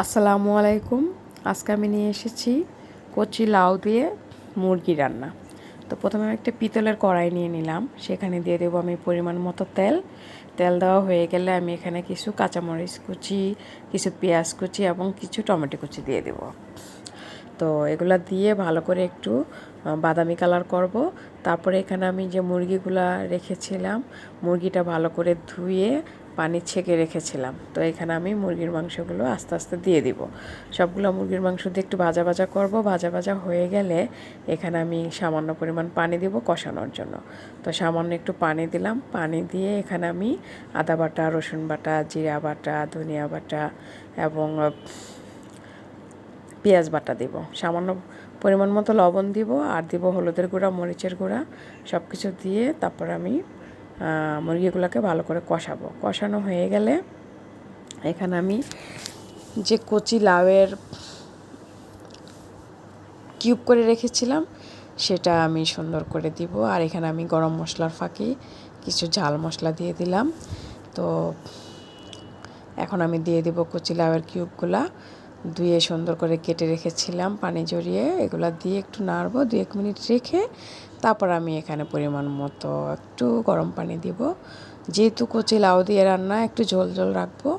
আসসালামু আলাইকুম। আজকে আমি নিয়ে এসেছি কচি লাউ দিয়ে মুরগি রান্না। তো প্রথমে আমি একটা পিতলের কড়াই নিয়ে নিলাম, সেখানে দিয়ে দেবো আমি পরিমাণ মতো তেল। তেল দেওয়া হয়ে গেলে আমি এখানে কিছু কাঁচামরিচ কুচি, কিছু পেঁয়াজ কুচি এবং কিছু টমেটো কুচি দিয়ে দেব। তো এগুলা দিয়ে ভালো করে একটু বাদামি কালার করব। তারপরে এখানে আমি যে মুরগিগুলা রেখেছিলাম, মুরগিটা ভালো করে ধুয়ে পানি ছেঁকে রেখেছিলাম। তো এখানে আমি মুরগির মাংসগুলো আস্তে আস্তে দিয়ে দিব। সবগুলো মুরগির মাংস দিয়ে একটু ভাজা ভাজা করব। ভাজা ভাজা হয়ে গেলে এখানে আমি সামান্য পরিমাণ পানি দিব কষানোর জন্য। তো সামান্য একটু পানি দিলাম। পানি দিয়ে এখানে আমি আদা বাটা, রসুন বাটা, জিরা বাটা, ধনিয়া বাটা এবং পেঁয়াজ বাটা দিব। সামান্য পরিমাণ মতো লবণ দিব, আর দিব হলুদের গুঁড়া, মরিচের গুঁড়া, সব কিছু দিয়ে তারপর আমি মুরগিগুলোকে ভালো করে কষাবো। কষানো হয়ে গেলে এখানে আমি যে কচি লাউয়ের কিউব করে রেখেছিলাম সেটা আমি সুন্দর করে দিব। আর এখানে আমি গরম মশলার ফাঁকি কিছু ঝাল মশলা দিয়ে দিলাম। তো এখন আমি দিয়ে দিব কচি লাউয়ের কিউবগুলা ধুয়ে সুন্দর করে কেটে রেখেছিলাম পানি জড়িয়ে। এগুলা দিয়ে একটু নাড়বো 2-1 মিনিট রেখে তারপর আমি এখানে পরিমাণ মতো একটু গরম পানি দিব। যেহেতু কচি লাউ দিয়ে রান্না একটু ঝোল ঝোল রাখবো,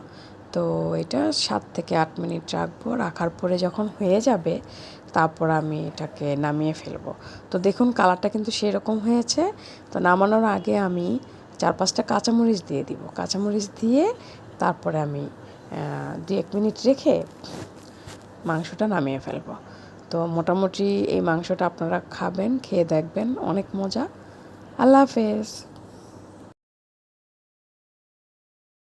তো এটা 7 থেকে 8 মিনিট রাখবো। রাখার পরে যখন হয়ে যাবে তারপর আমি এটাকে নামিয়ে ফেলবো। তো দেখুন কালারটা কিন্তু সেরকম হয়েছে। তো নামানোর আগে আমি 4-5টা কাঁচামরিচ দিয়ে দিব। কাঁচামরিচ দিয়ে তারপরে আমি 2-1 মিনিট রেখে মাংসটা নামিয়ে ফেলবো। তো মোটামুটি এই মাংসটা আপনারা খাবেন, খেয়ে দেখবেন, অনেক মজা। আল্লাহ হাফেজ।